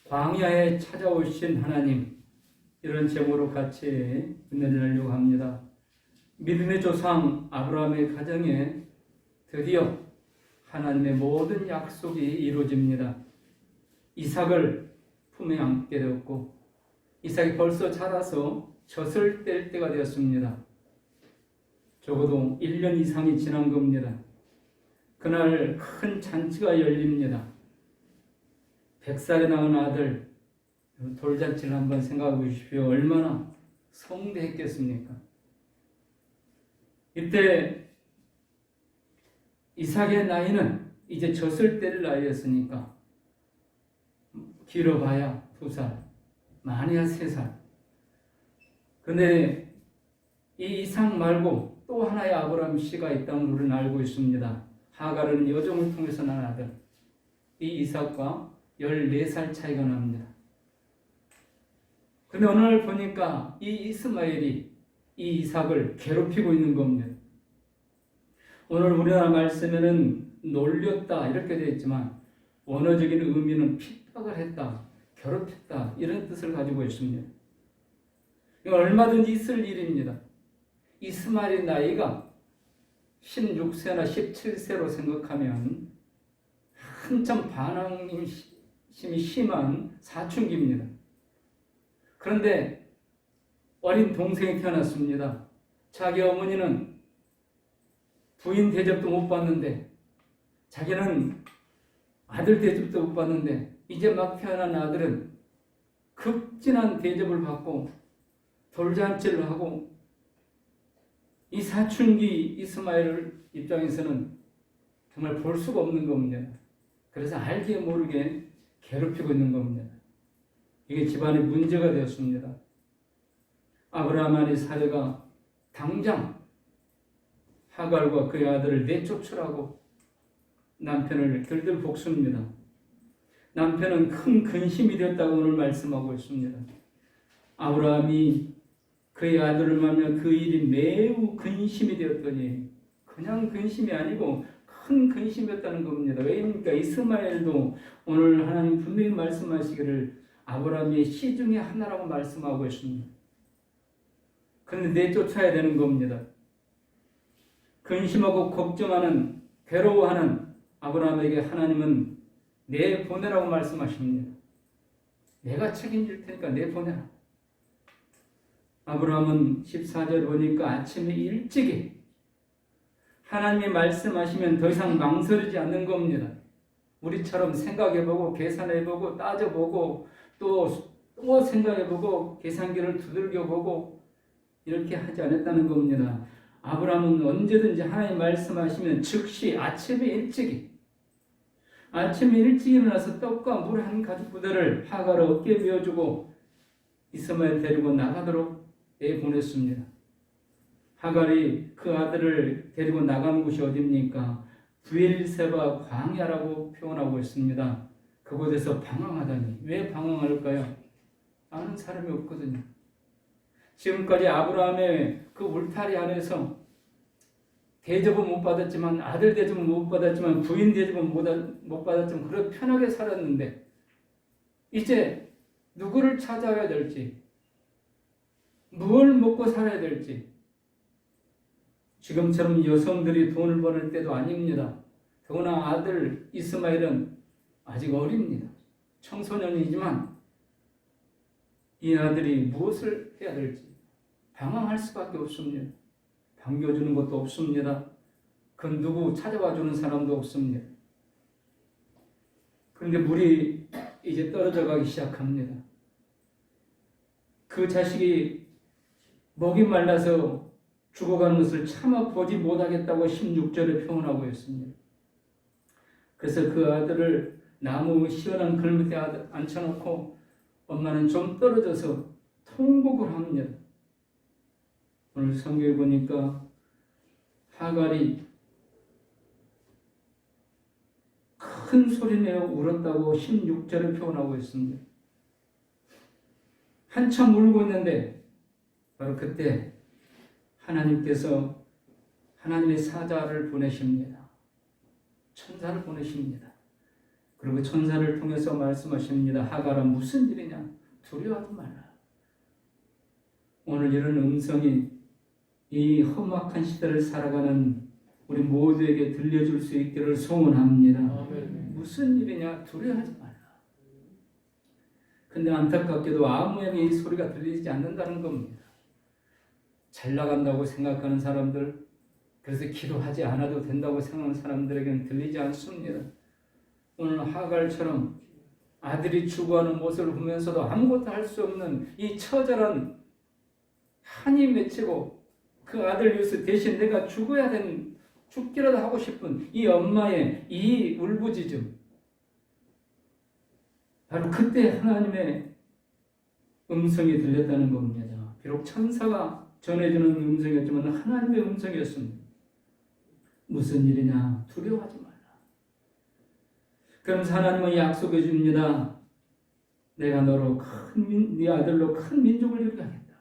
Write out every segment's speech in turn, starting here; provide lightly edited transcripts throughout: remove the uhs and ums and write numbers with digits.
광야에 찾아오신 하나님, 이런 제목으로 같이 은혜를 합니다. 믿음의 조상 아브라함의 가정에 드디어 하나님의 모든 약속이 이루어집니다. 이삭을 품에 안게 되었고, 이삭이 벌써 자라서 젖을 뗄 때가 되었습니다. 적어도 1년 이상이 지난 겁니다. 그날 큰 잔치가 열립니다. 100살에 낳은 아들, 돌잔치를 한번 생각해 보십시오. 얼마나 성대했겠습니까? 이때 이삭의 나이는 이제 젖을 뗄 나이였으니까 길어봐야 2살, 많이야 3살. 그런데 이 이삭 말고 또 하나의 아브라함 씨가 있다는 우리는 알고 있습니다. 하갈은 여종을 통해서 난 아들. 이 이삭과 14살 차이가 납니다. 그런데 어느 날 보니까 이 이스마엘이 이 이삭을 괴롭히고 있는 겁니다. 오늘 우리나라 말씀에는 놀렸다 이렇게 되어 있지만 원어적인 의미는 핍박을 했다, 괴롭혔다 이런 뜻을 가지고 있습니다. 이건 얼마든지 있을 일입니다. 이스마엘의 나이가 16세나 17세로 생각하면 한참 반항심이 심한 사춘기입니다. 그런데 어린 동생이 태어났습니다. 자기 어머니는 부인 대접도 못 받는데, 자기는 아들 대접도 못 받는데, 이제 막 태어난 아들은 극진한 대접을 받고 돌잔치를 하고, 이 사춘기 이스마엘 입장에서는 정말 볼 수가 없는 겁니다. 그래서 알게 모르게 괴롭히고 있는 겁니다. 이게 집안의 문제가 되었습니다. 아브라함의 사례가 당장 하갈과 그의 아들을 내쫓으라고 남편을 들들 볶습니다. 남편은 큰 근심이 되었다고 오늘 말씀하고 있습니다. 아브라함이 그의 아들을 만나 그 일이 매우 근심이 되었더니 그냥 근심이 아니고 큰 근심이었다는 겁니다. 왜입니까? 이스마엘도 오늘 하나님 분명히 말씀하시기를 아브라함의 씨 중에 하나라고 말씀하고 있습니다. 그런데 내쫓아야 되는 겁니다. 근심하고 걱정하는, 괴로워하는 아브라함에게 하나님은 내보내라고 말씀하십니다. 내가 책임질 테니까 내보내라. 아브라함은 14절 보니까 아침에 일찍이 하나님이 말씀하시면 더 이상 망설이지 않는 겁니다. 우리처럼 생각해보고 계산해보고 따져보고 또 생각해보고 계산기를 두들겨보고 이렇게 하지 않았다는 겁니다. 아브라함은 언제든지 하나님 말씀하시면 즉시 아침에 일찍이 일어나서 떡과 물 한 가죽 부대를 하갈 어깨에 메어주고 이스마엘 데리고 나가도록 보냈습니다. 하갈이 그 아들을 데리고 나간 곳이 어디입니까? 브엘세바 광야라고 표현하고 있습니다. 그곳에서 방황하다니. 왜 방황할까요? 아는 사람이 없거든요. 지금까지 아브라함의 그 울타리 안에서 대접은 못 받았지만, 아들 대접은 못 받았지만, 부인 대접은 못 받았지만 그렇게 편하게 살았는데 이제 누구를 찾아야 될지, 뭘 먹고 살아야 될지, 지금처럼 여성들이 돈을 버는 때도 아닙니다. 더구나 아들 이스마엘은 아직 어립니다. 청소년이지만 이 아들이 무엇을 해야 될지 방황할 수밖에 없습니다. 반겨주는 것도 없습니다. 그 누구 찾아와주는 사람도 없습니다. 그런데 물이 이제 떨어져 가기 시작합니다. 그 자식이 목이 말라서 죽어가는 것을 차마 보지 못하겠다고 16절에 표현하고 있습니다. 그래서 그 아들을 나무 시원한 글 밑에 앉혀놓고 엄마는 좀 떨어져서 통곡을 합니다. 오늘 성경에 보니까 하갈이 큰 소리 내어 울었다고 16절에 표현하고 있습니다. 한참 울고 있는데 바로 그때 하나님께서 하나님의 사자를 보내십니다. 천사를 보내십니다. 그리고 천사를 통해서 말씀하십니다. 하갈아, 무슨 일이냐? 두려워하지 말라. 오늘 이런 음성이 이 험악한 시대를 살아가는 우리 모두에게 들려줄 수 있기를 소원합니다. 무슨 일이냐? 두려워하지 말라. 근데 안타깝게도 아무에게 이 소리가 들리지 않는다는 겁니다. 잘 나간다고 생각하는 사람들, 그래서 기도하지 않아도 된다고 생각하는 사람들에게는 들리지 않습니다. 오늘 하갈처럼 아들이 죽어가는 모습을 보면서도 아무것도 할 수 없는 이 처절한 한이 맺히고 그 아들 위해서 대신 내가 죽기라도 하고 싶은 이 엄마의 이 울부짖음, 바로 그때 하나님의 음성이 들렸다는 겁니다. 비록 천사가 전해주는 음성이었지만 하나님의 음성이었습니다. 무슨 일이냐? 두려워하지 말라. 그러면서 하나님은 약속해 줍니다. 내가 너로 네 아들로 큰 민족을 이루게 하겠다.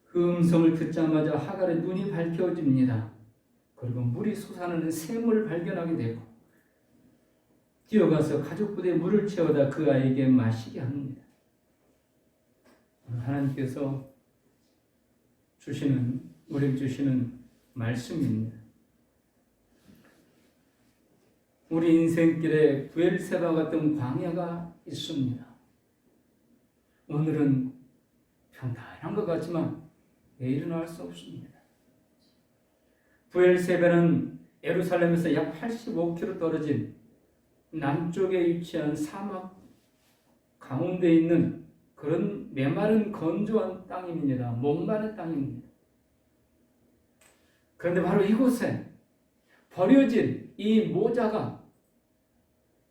그 음성을 듣자마자 하갈의 눈이 밝혀집니다. 그리고 물이 솟아나는 샘을 발견하게 되고 뛰어가서 가죽 부대에 물을 채워다 그 아이에게 마시게 합니다. 하나님께서 우리에게 주시는 말씀입니다. 우리 인생길에 부엘세바 같은 광야가 있습니다. 오늘은 평탄한 것 같지만 내일은 알 수 없습니다. 부엘세바는 예루살렘에서 약 85km 떨어진 남쪽에 위치한 사막 가운데 있는 그런 메마른 건조한 땅입니다. 목마른 땅입니다. 그런데 바로 이곳에 버려진 이 모자가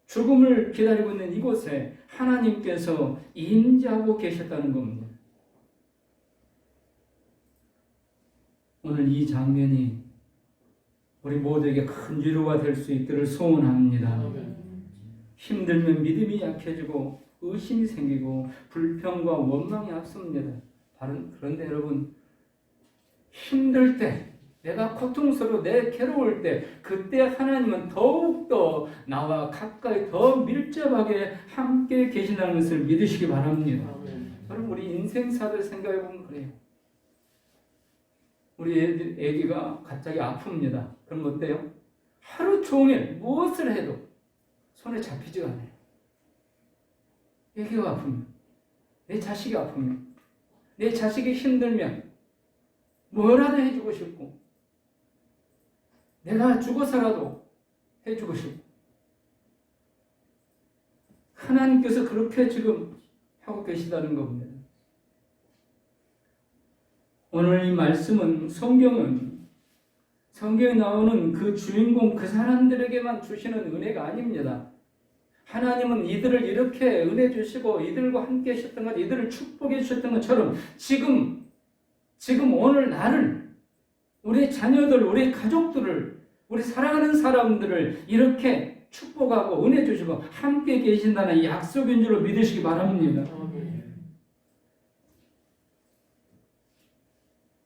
죽음을 기다리고 있는 이곳에 하나님께서 임재하고 계셨다는 겁니다. 오늘 이 장면이 우리 모두에게 큰 위로가 될 수 있기를 소원합니다. 힘들면 믿음이 약해지고 의심이 생기고 불평과 원망이 앞섭니다. 그런데 여러분, 힘들 때, 내가 고통스러워, 내 괴로울 때, 그때 하나님은 더욱더 나와 가까이 더 밀접하게 함께 계신다는 것을 믿으시기 바랍니다. 여러분, 우리 인생사를 생각해 보면 그래요. 우리 애기가 갑자기 아픕니다. 그럼 어때요? 하루 종일 무엇을 해도 손에 잡히지가 않아요. 애기가 아프면, 내 자식이 아프면, 내 자식이 힘들면 뭐라도 해주고 싶고, 내가 죽어서라도 해주고 싶고, 하나님께서 그렇게 지금 하고 계시다는 겁니다. 오늘 이 말씀은 성경에 나오는 그 주인공 그 사람들에게만 주시는 은혜가 아닙니다. 하나님은 이들을 이렇게 은혜 주시고 이들과 함께 하셨던 것, 이들을 축복해 주셨던 것처럼 지금 오늘 나를, 우리 자녀들, 우리 가족들을, 우리 사랑하는 사람들을 이렇게 축복하고 은혜 주시고 함께 계신다는 약속인 줄로 믿으시기 바랍니다.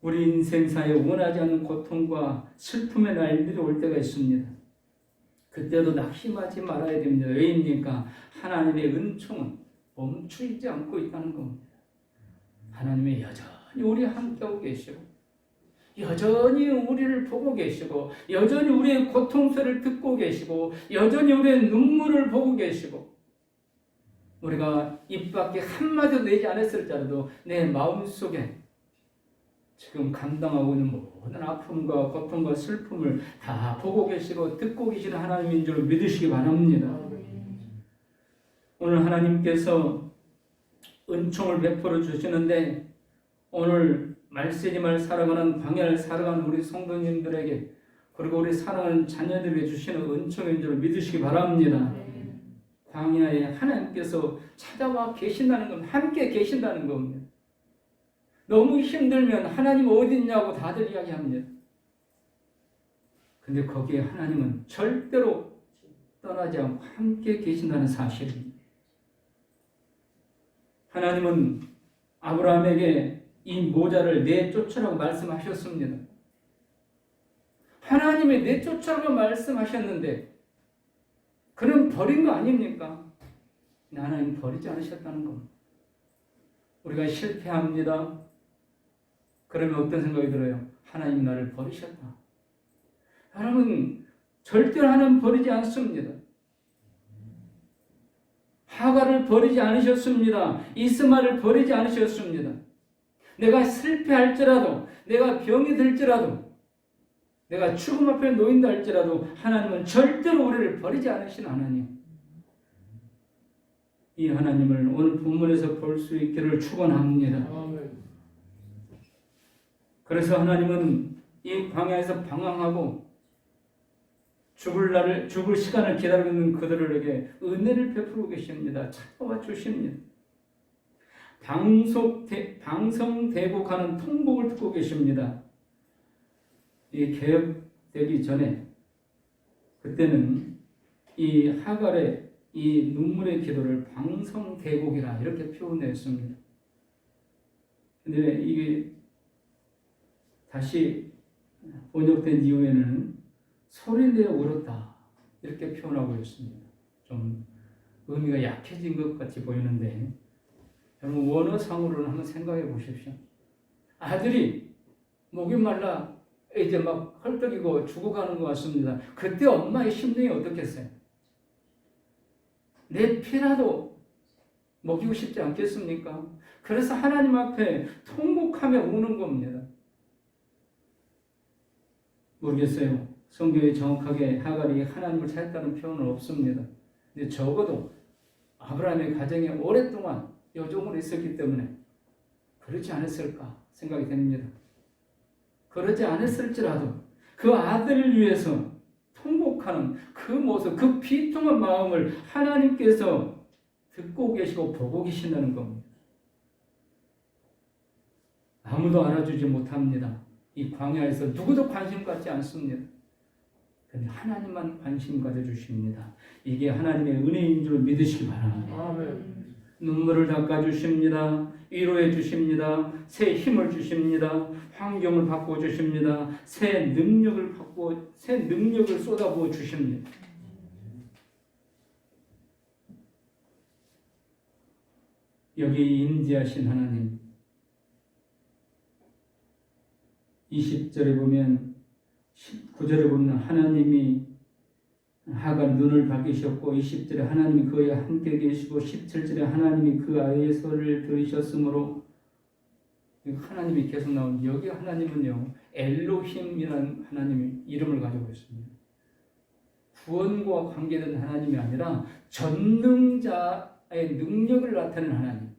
우리 인생사에 원하지 않는 고통과 슬픔의 날들이 올 때가 있습니다. 그때도 낙심하지 말아야 됩니다. 왜입니까? 하나님의 은총은 멈추지 않고 있다는 겁니다. 하나님의 여전히 우리 함께하고 계시고, 여전히 우리를 보고 계시고, 여전히 우리의 고통소리를 듣고 계시고, 여전히 우리의 눈물을 보고 계시고, 우리가 입 밖에 한마디도 내지 않았을지라도 내 마음속에 지금 감당하고 있는 모든 아픔과 고통과 슬픔을 다 보고 계시고 듣고 계시는 하나님인 줄 믿으시기 바랍니다. 오늘 하나님께서 은총을 베풀어 주시는데, 오늘 말세지말 살아가는 광야를 살아가는 우리 성도님들에게, 그리고 우리 사랑하는 자녀들에게 주시는 은총인 줄 믿으시기 바랍니다. 광야에 하나님께서 찾아와 계신다는 건, 함께 계신다는 겁니다. 너무 힘들면 하나님 어디 있냐고 다들 이야기합니다. 근데 거기에 하나님은 절대로 떠나지 않고 함께 계신다는 사실입니다. 하나님은 아브라함에게 이 모자를 내쫓으라고 말씀하셨습니다. 하나님이 내쫓으라고 말씀하셨는데 버린 거 아닙니까? 하나님 버리지 않으셨다는 겁니다. 우리가 실패합니다. 그러면 어떤 생각이 들어요? 하나님 나를 버리셨다. 여러분, 절대로 하나님 버리지 않습니다. 하갈을 버리지 않으셨습니다. 이스마엘을 버리지 않으셨습니다. 내가 실패할지라도, 내가 병이 들지라도, 내가 죽음 앞에 놓인다 할지라도 하나님은 절대로 우리를 버리지 않으신 하나님. 이 하나님을 오늘 본문에서 볼 수 있기를 축원합니다. 그래서 하나님은 이 광야에서 방황하고 죽을 시간을 기다리고 있는 그들에게 은혜를 베풀고 계십니다. 찾아와 주십니다. 방성대곡하는 통곡을 듣고 계십니다. 이 개혁되기 전에 그때는 이 하갈의 이 눈물의 기도를 방성대곡이라 이렇게 표현했습니다. 근데 이게 다시 번역된 이후에는 소리내어 울었다 이렇게 표현하고 있습니다. 좀 의미가 약해진 것 같이 보이는데 여러분 원어상으로는 한번 생각해 보십시오. 아들이 목이 말라 이제 막 헐떡이고 죽어가는 것 같습니다. 그때 엄마의 심정이 어떻겠어요? 내 피라도 먹이고 싶지 않겠습니까? 그래서 하나님 앞에 통곡하며 우는 겁니다. 모르겠어요. 성경에 정확하게 하갈이 하나님을 찾았다는 표현은 없습니다. 근데 적어도 아브라함의 가정에 오랫동안 여종으로 있었기 때문에 그러지 않았을까 생각이 됩니다. 그러지 않았을지라도 그 아들을 위해서 통곡하는 그 모습, 그 비통한 마음을 하나님께서 듣고 계시고 보고 계신다는 겁니다. 아무도 알아주지 못합니다. 이 광야에서 누구도 관심 갖지 않습니다. 그런데 하나님만 관심 가져주십니다. 이게 하나님의 은혜인 줄 믿으시기 바랍니다. 아멘. 눈물을 닦아주십니다. 위로해 주십니다. 새 힘을 주십니다. 환경을 바꿔 주십니다. 새 능력을 쏟아부어 주십니다. 여기 임재하신 하나님 20절에 보면 19절에 보면 하나님이 하갈 눈을 밝히셨고 20절에 하나님이 그와 함께 계시고 17절에 하나님이 그 아이의 소리를 들으셨으므로 하나님이 계속 나오는데 여기 하나님은요 엘로힘이라는 하나님의 이름을 가지고 있습니다. 구원과 관계된 하나님이 아니라 전능자의 능력을 나타내는 하나님.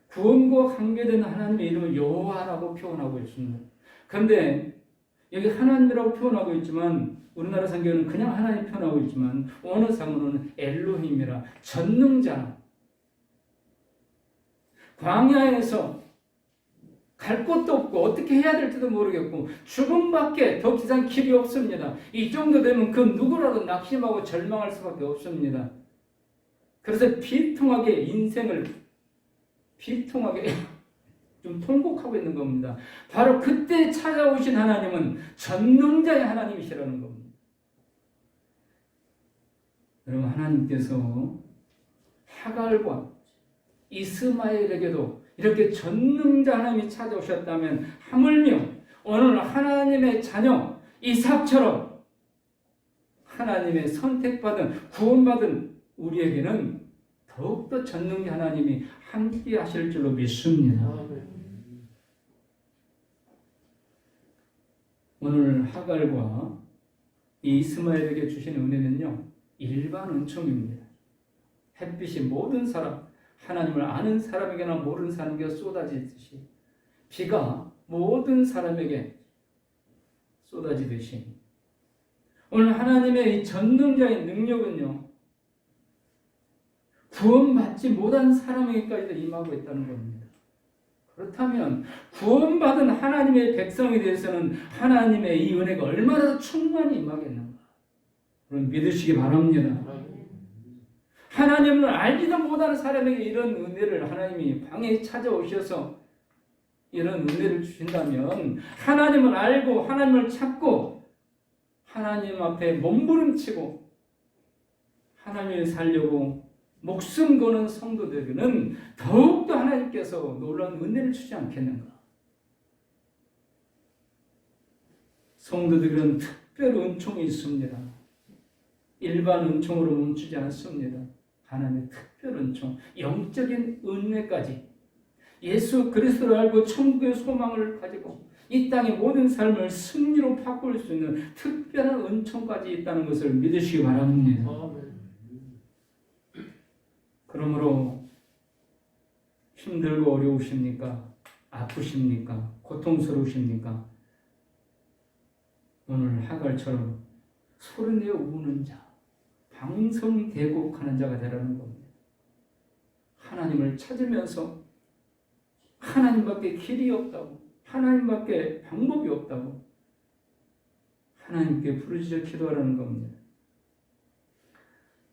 구원과 관계된 하나님의 이름을 여호와라고 표현하고 있습니다. 그런데 여기 하나님이라고 표현하고 있지만 우리나라 성경은 그냥 하나님 표현하고 있지만 원어상으로는 엘로힘이라 전능자. 광야에서 갈 곳도 없고 어떻게 해야 될지도 모르겠고 죽음밖에 더 기상 길이 없습니다. 이 정도 되면 그 누구라도 낙심하고 절망할 수밖에 없습니다. 그래서 비통하게 좀 통곡하고 있는 겁니다. 바로 그때 찾아오신 하나님은 전능자의 하나님이시라는 겁니다. 여러분 하나님께서 하갈과 이스마엘에게도 이렇게 전능자 하나님이 찾아오셨다면 하물며 오늘 하나님의 자녀 이삭처럼 하나님의 선택받은 구원받은 우리에게는 더욱더 전능자 하나님이 함께 하실 줄로 믿습니다. 오늘 하갈과 이스마엘에게 주신 은혜는요 일반 은총입니다. 햇빛이 모든 사람 하나님을 아는 사람에게나 모르는 사람에게 쏟아지듯이 비가 모든 사람에게 쏟아지듯이 오늘 하나님의 이 전능자의 능력은요 구원받지 못한 사람에게까지도 임하고 있다는 겁니다. 그렇다면 구원받은 하나님의 백성에 대해서는 하나님의 이 은혜가 얼마나 충만히 임하겠는가 그럼 믿으시기 바랍니다. 하나님을 알지도 못하는 사람에게 이런 은혜를 하나님이 방에 찾아오셔서 이런 은혜를 주신다면 하나님을 알고 하나님을 찾고 하나님 앞에 몸부림치고 하나님을 살려고 목숨 거는 성도들에게는 더욱더 하나님께서 놀라운 은혜를 주지 않겠는가? 성도들은 특별 은총이 있습니다. 일반 은총으로 멈추지 않습니다. 하나님의 특별 은총, 영적인 은혜까지 예수 그리스도를 알고 천국의 소망을 가지고 이 땅의 모든 삶을 승리로 바꿀 수 있는 특별한 은총까지 있다는 것을 믿으시기 바랍니다. 그러므로 힘들고 어려우십니까? 아프십니까? 고통스러우십니까? 오늘 하갈처럼 소리내어 우는 자, 방성대곡하는 자가 되라는 겁니다. 하나님을 찾으면서 하나님밖에 길이 없다고, 하나님밖에 방법이 없다고 하나님께 부르짖어 기도하라는 겁니다.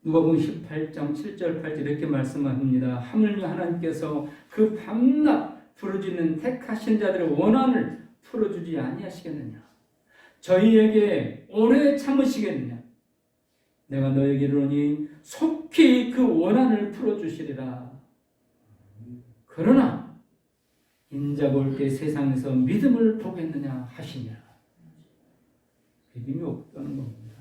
누가복음 18장 7절 8절 이렇게 말씀합니다. 하물며 하나님께서 그 밤낮 부르짖는 택하신 자들의 원한을 풀어주지 아니하시겠느냐? 저희에게 오래 참으시겠느냐? 내가 너에게 이르노니 속히 그 원한을 풀어주시리라. 그러나 인자가 올 때 세상에서 믿음을 보겠느냐 하시냐. 믿음이 없다는 겁니다.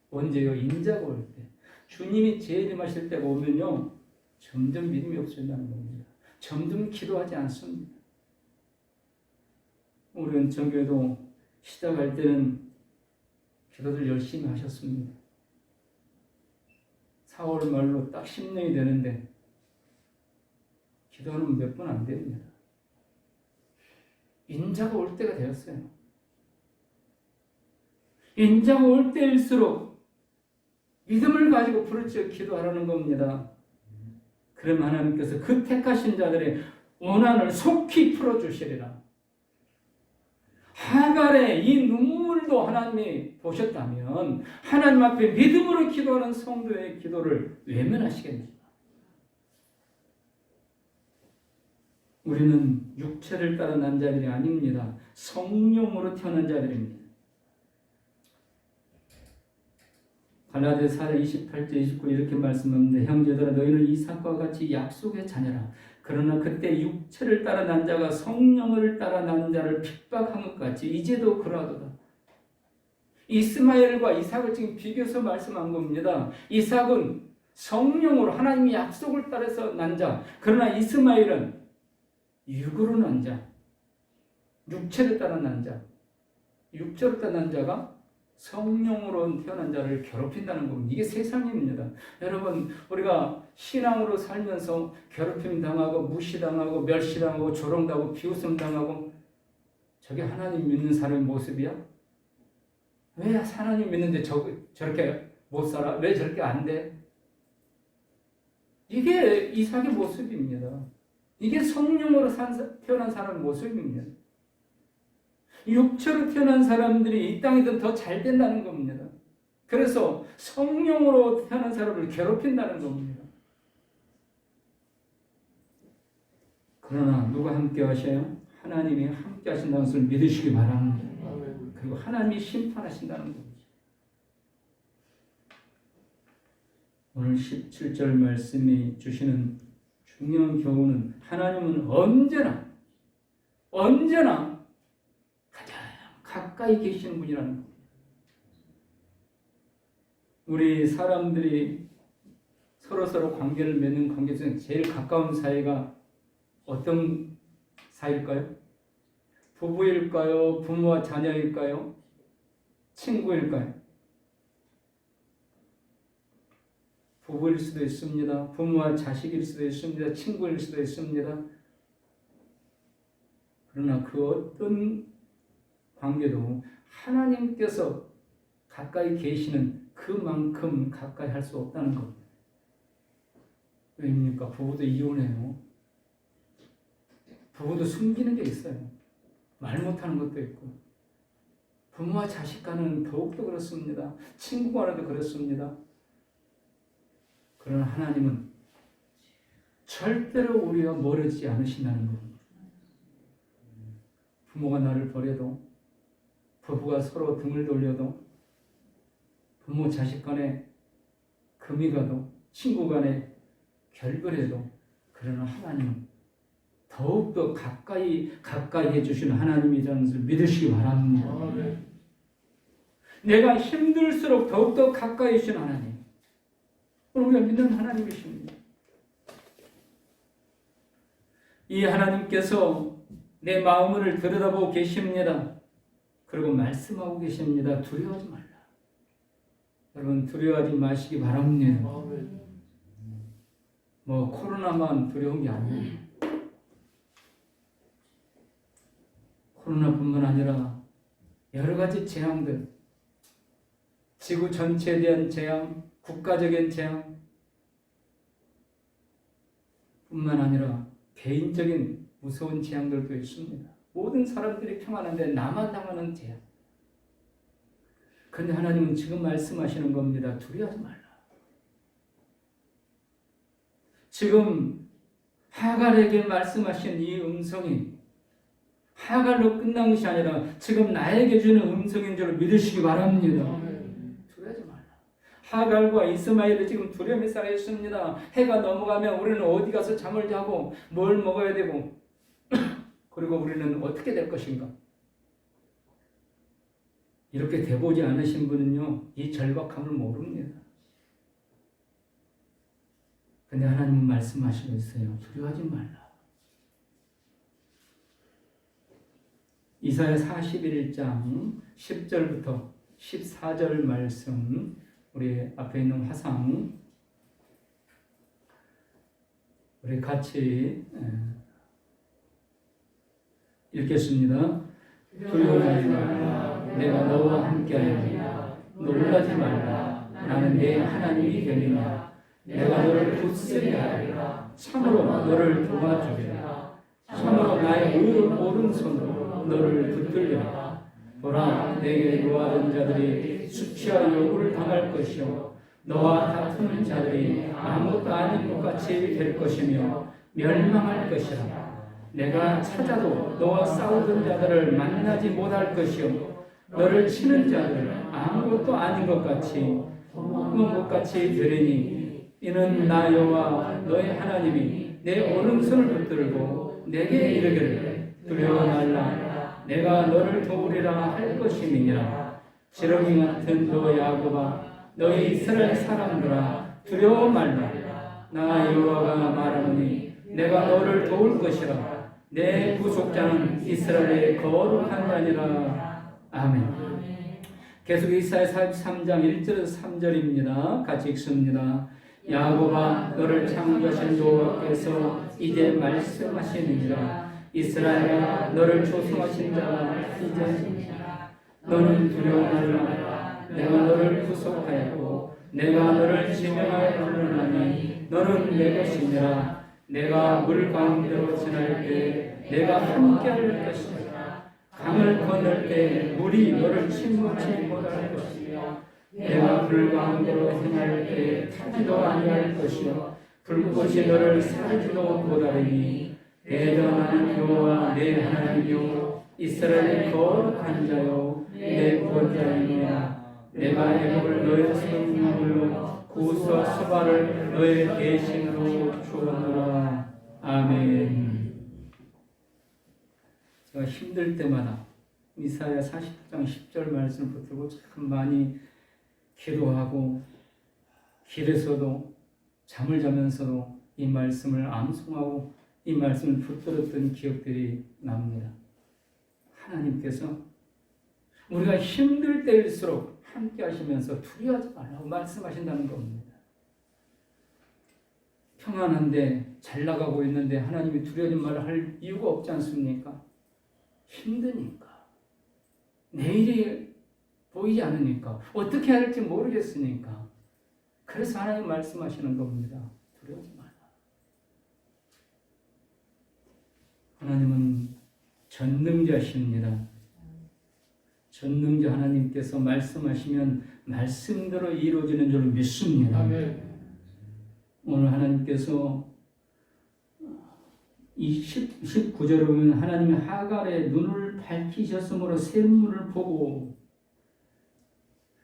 언제요? 인자가 올 때. 주님이 재림하실 때가 오면요, 점점 믿음이 없어진다는 겁니다. 점점 기도하지 않습니다. 우리는 정교회도 시작할 때는 기도를 열심히 하셨습니다. 4월 말로 딱 10년이 되는데 기도는 몇 분 안 됩니다. 인자가 올 때가 되었어요. 인자가 올 때일수록 믿음을 가지고 부르짖어 기도하라는 겁니다. 그럼 하나님께서 그 택하신 자들의 원한을 속히 풀어주시리라. 하갈의 이 눈물도 하나님이 보셨다면 하나님 앞에 믿음으로 기도하는 성도의 기도를 외면하시겠습니까? 우리는 육체를 따라 난 자들이 아닙니다. 성령으로 태어난 자들입니다. 갈라디아서 4장 28절 29 이렇게 말씀합니다. 형제들아 너희는 이삭과 같이 약속의 자녀라. 그러나 그때 육체를 따라 난 자가 성령을 따라 난 자를 핍박한 것 같이 이제도 그러하도다. 이스마엘과 이삭을 지금 비교해서 말씀한 겁니다. 이삭은 성령으로 하나님의 약속을 따라서 난 자, 그러나 이스마엘은 육으로 난 자, 육체를 따라 난 자, 육체로 따라 난 자가 성령으로 태어난 자를 괴롭힌다는 겁니다. 이게 세상입니다. 여러분, 우리가 신앙으로 살면서 괴롭힘 당하고 무시당하고 멸시당하고 조롱당하고 비웃음 당하고 저게 하나님 믿는 사람의 모습이야? 왜 하나님 믿는데 저렇게 못 살아? 왜 저렇게 안 돼? 이게 이삭의 모습입니다. 이게 성령으로 태어난 사람의 모습입니다. 육체로 태어난 사람들이 이 땅이든 더 잘 된다는 겁니다. 그래서 성령으로 태어난 사람을 괴롭힌다는 겁니다. 그러나 누가 함께 하셔요? 하나님이 함께 하신다는 것을 믿으시기 바랍니다. 그리고 하나님이 심판하신다는 겁니다. 오늘 17절 말씀이 주시는 중요한 교훈은 하나님은 언제나 가장 가까이 계시는 분이라는 겁니다. 우리 사람들이 서로 관계를 맺는 관계 중에 제일 가까운 사이가 어떤 사이일까요? 부부일까요? 부모와 자녀일까요? 친구일까요? 부부일 수도 있습니다. 부모와 자식일 수도 있습니다. 친구일 수도 있습니다. 그러나 그 어떤 관계도 하나님께서 가까이 계시는 그만큼 가까이 할 수 없다는 겁니다. 왜입니까? 부부도 이혼해요. 부부도 숨기는 게 있어요. 말 못하는 것도 있고. 부모와 자식 간은 더욱더 그렇습니다. 친구 간에도 그렇습니다. 그러나 하나님은 절대로 우리와 멀어지지 않으신다는 겁니다. 부모가 나를 버려도, 부부가 서로 등을 돌려도, 부모 자식 간에 그 금이 가도 친구 간에 결별해도 그러나 하나님은 더욱더 가까이 해주시는 하나님이라는 것을 믿으시기 바랍니다. 내가 힘들수록 더욱더 가까이 해주시는 하나님, 우리가 믿는 하나님이십니다. 이 하나님께서 내 마음을 들여다보고 계십니다. 그리고 말씀하고 계십니다. 두려워하지 말라. 여러분 두려워하지 마시기 바랍니다. 뭐 코로나만 두려운 게 아니에요. 코로나뿐만 아니라 여러 가지 재앙들, 지구 전체에 대한 재앙, 국가적인 재앙 뿐만 아니라 개인적인 무서운 재앙들도 있습니다. 모든 사람들이 평안한데 나만 당하는 재앙. 그런데 하나님은 지금 말씀하시는 겁니다. 두려워하지 말라. 지금 하갈에게 말씀하신 이 음성이 하갈로 끝난 것이 아니라 지금 나에게 주는 음성인 줄 믿으시기 바랍니다. 두려워하지 말라. 하갈과 이스마엘이 지금 두려움에 쌓여 있습니다. 해가 넘어가면 우리는 어디 가서 잠을 자고 뭘 먹어야 되고 그리고 우리는 어떻게 될 것인가? 이렇게 돼보지 않으신 분은요, 이 절박함을 모릅니다. 근데 하나님은 말씀하시고 있어요. 두려워하지 말라. 이사야 41장 10절부터 14절 말씀, 우리 앞에 있는 화상 우리 같이 읽겠습니다. 두려워하지 말라. 내가 너와 함께하리라. 놀라지 말라. 나는 내 하나님이 되리라. 내가 너를 굳세게 하리라. 참으로 너를 도와주리라. 참으로 나의 오른손으로 너를 붙들리라. 보라, 내게 노하던 자들이 수치와 요구를 당할 것이요 너와 다투는 자들이 아무것도 아닌 것 같이 될 것이며 멸망할 것이라. 내가 찾아도 너와 싸우던 자들을 만나지 못할 것이요 너를 치는 자들을 아무것도 아닌 것 같이 헛먹은 것 같이 되리니 이는 나 여호와 너의 하나님이 내 오른손을 붙들고 내게 이르기를 두려워 말라. 내가 너를 도우리라 할 것임이니라. 지렁이 같은 너 야곱아, 너희 이스라엘 사람들아, 두려워 말라. 나 여호와가 말하노니 내가 너를 도울 것이라. 내 구속자는 이스라엘의 거룩한 자니라. 아멘. 계속 이사야 43장 1절에서 3절입니다. 같이 읽습니다. 야곱아, 너를 창조하신 여호와께서 이제 말씀하시느니라. 이스라엘아, 너를 조성하신 자가 이제 너는 두려워 말라. 내가 너를 구속하였고 내가 너를 지명하여 부르나니 너는 내 것이니라. 내가 물 가운데로 지날 때 내가 함께할 것이라. 강을 건널 때 물이 너를 침몰치 못할 것이며 내가 불 가운데로 행할 때 타지도 아니할 것이요 불꽃이 너를 사르지도 못하리니 대전하는 여호와 내 하나님이요 이스라엘의 거룩한 자요 내 구원자이니라. 내가 애굽을 너의 성물로 구스와 수바를 너의 대신으로 주었노라. 아멘. 제가 힘들 때마다 이사야 40장 10절 말씀을 붙들고 참 많이 기도하고 길에서도 잠을 자면서도 이 말씀을 암송하고 이 말씀을 붙들었던 기억들이 납니다. 하나님께서 우리가 힘들 때일수록 함께 하시면서 두려워하지 말라고 말씀하신다는 겁니다. 평안한데 잘 나가고 있는데 하나님이 두려워하지 말라 할 이유가 없지 않습니까? 힘드니까. 내일이 보이지 않으니까. 어떻게 해야 할지 모르겠으니까. 그래서 하나님 말씀하시는 겁니다. 두려워하지 말라. 하나님은 전능자십니다. 전능자 하나님께서 말씀하시면 말씀대로 이루어지는 줄 믿습니다. 아멘. 오늘 하나님께서 이 19절에 보면 하나님이 하갈의 눈을 밝히셨으므로 샘물을 보고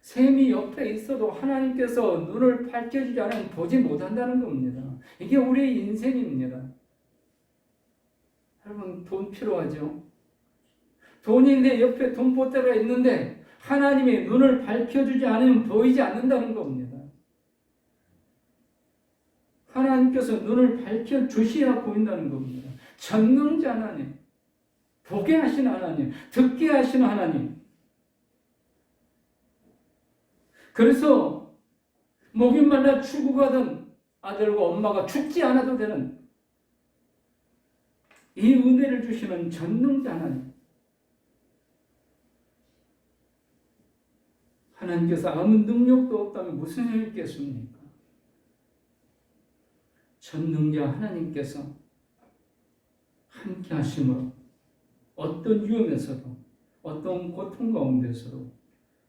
샘이 옆에 있어도 하나님께서 눈을 밝혀주지 않으면 보지 못한다는 겁니다. 이게 우리의 인생입니다. 여러분, 돈 필요하죠? 돈이 내 옆에 돈보따리가 있는데 하나님의 눈을 밝혀주지 않으면 보이지 않는다는 겁니다. 하나님께서 눈을 밝혀주셔야 보인다는 겁니다. 전능자 하나님, 보게 하신 하나님, 듣게 하신 하나님. 그래서 목이 말라 죽어가던 아들과 엄마가 죽지 않아도 되는 이 은혜를 주시는 전능자 하나님. 하나님께서 아무 능력도 없다면 무슨 힘이 있겠습니까? 전능자 하나님께서 함께 하심으로 어떤 위험에서도 어떤 고통 가운데서도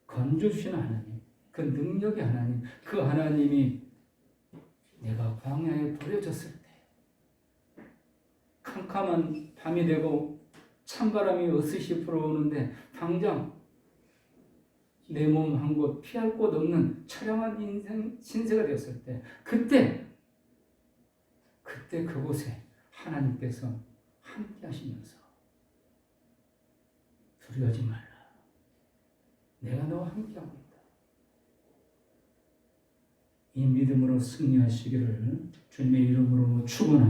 건져주시는 하나님, 그 능력의 하나님, 그 하나님이 내가 광야에 버려졌을 때 캄캄한 밤이 되고 찬바람이 어스시 불어오는데 당장 내 몸 한 곳 피할 곳 없는 처량한 인생 신세가 되었을 때 그때 그곳에 하나님께서 함께 하시면서 두려워하지 말라. 내가 너와 함께하고 있다. 이 믿음으로 승리하시기를 주님의 이름으로 축원합니다.